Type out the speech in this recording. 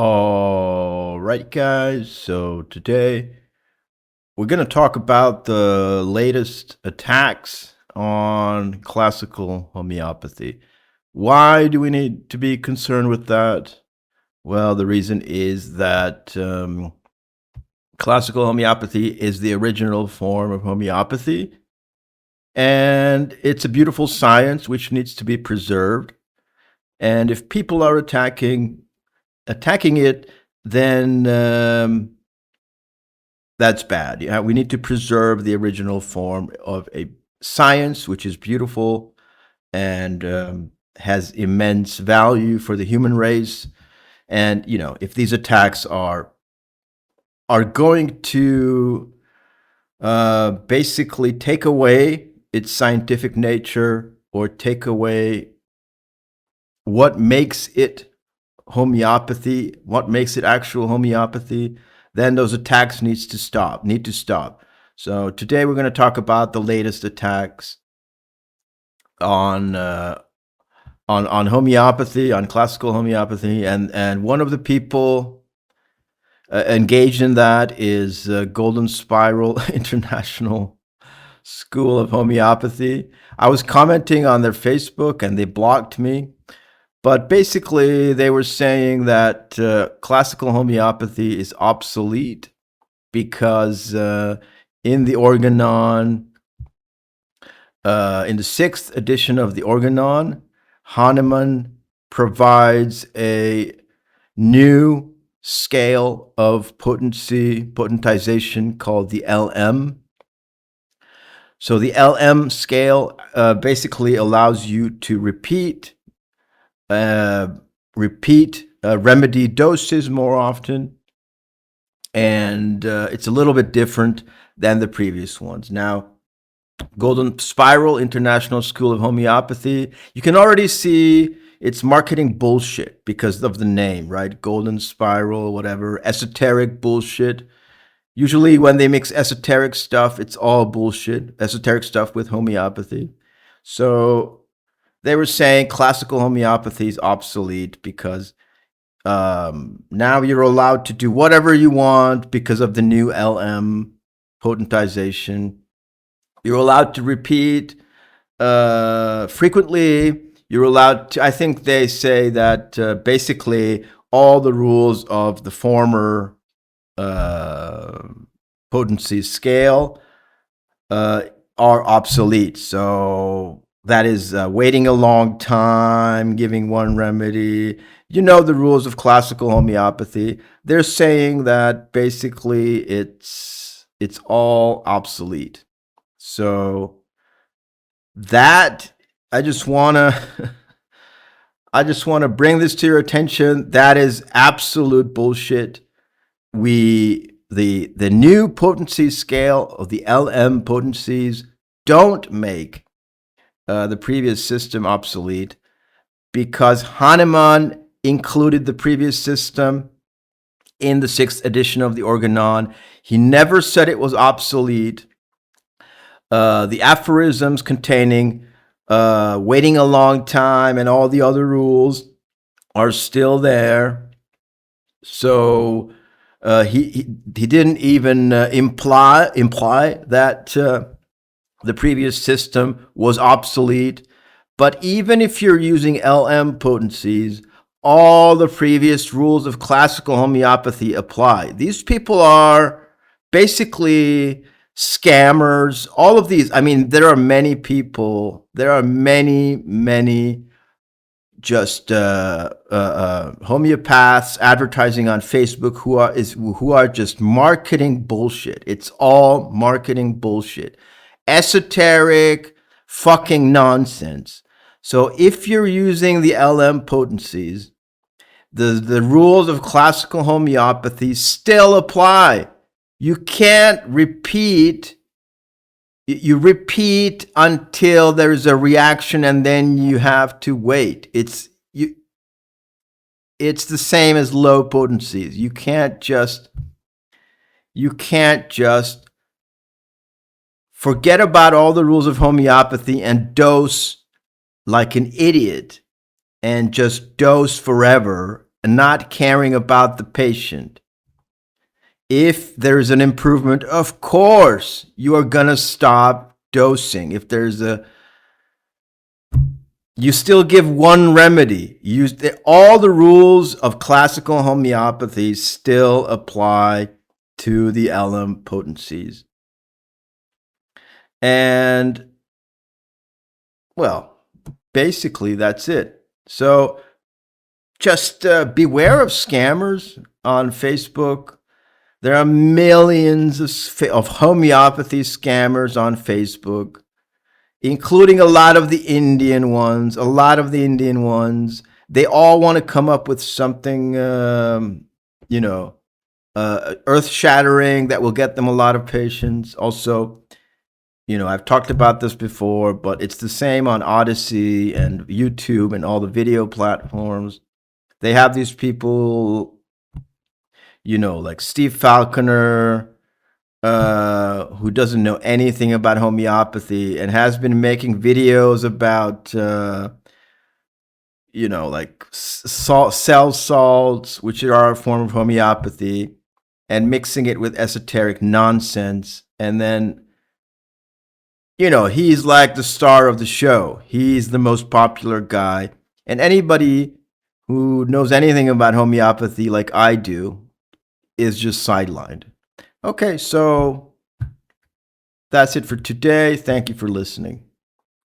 All right, guys. So today we're going to talk about the latest attacks on classical homeopathy. Why do we need to be concerned with that? Well, the reason is that classical homeopathy is the original form of homeopathy, and it's a beautiful science which needs to be preserved. And if people are attacking it, then that's bad. Yeah, we need to preserve the original form of a science which is beautiful and has immense value for the human race. And if these attacks are going to basically take away its scientific nature or take away what makes it homeopathy, what makes it actual homeopathy, then those attacks need to stop. So today we're going to talk about the latest attacks on homeopathy, on classical homeopathy, and one of the people engaged in that is Golden Spiral International School of Homeopathy. I was commenting on their Facebook and they blocked me. But basically, they were saying that classical homeopathy is obsolete because in the Organon, in the 6th edition of the Organon, Hahnemann provides a new scale of potentization called the LM. So the LM scale basically allows you to repeat remedy doses more often, and it's a little bit different than the previous ones. Now, Golden Spiral International School of Homeopathy, you can already see it's marketing bullshit because of the name, right? Golden Spiral, whatever, esoteric bullshit. Usually when they mix esoteric stuff, it's all bullshit, esoteric stuff with homeopathy. So they were saying classical homeopathy is obsolete because now you're allowed to do whatever you want because of the new LM potentization. You're allowed to repeat frequently. You're allowed to, I think they say that basically all the rules of the former potency scale are obsolete. So that is waiting a long time, giving one remedy. You know the rules of classical homeopathy. They're saying that basically it's all obsolete. So that I just wanna I just wanna bring this to your attention. That is absolute bullshit. The new potency scale of the LM potencies don't make the previous system obsolete because Hahnemann included the previous system in the 6th edition of the Organon. He never said it was obsolete. The aphorisms containing waiting a long time and all the other rules are still there. So he didn't even imply that the previous system was obsolete. But even if you're using LM potencies, all the previous rules of classical homeopathy apply. These people are basically scammers. All of these, I mean, there are many just homeopaths advertising on Facebook who are just marketing bullshit. It's all marketing bullshit. Esoteric fucking nonsense. So if you're using the LM potencies, the rules of classical homeopathy still apply. You can't repeat. You repeat until there's a reaction and then you have to wait. It's the same as low potencies. You can't just forget about all the rules of homeopathy and dose like an idiot and just dose forever not caring about the patient. If there's an improvement, of course, you are going to stop dosing. If there's you still give one remedy. All the rules of classical homeopathy still apply to the LM potencies. And, well, basically that's it. So just beware of scammers on Facebook. There are millions of homeopathy scammers on Facebook, including a lot of the Indian ones. They all want to come up with something, earth-shattering that will get them a lot of patients. Also, I've talked about this before, but it's the same on Odyssey and YouTube and all the video platforms. They have these people, like Steve Falconer, who doesn't know anything about homeopathy and has been making videos about, like cell salts, which are a form of homeopathy, and mixing it with esoteric nonsense. And then, he's like the star of the show. He's the most popular guy. And anybody who knows anything about homeopathy like I do is just sidelined. Okay, so that's it for today. Thank you for listening.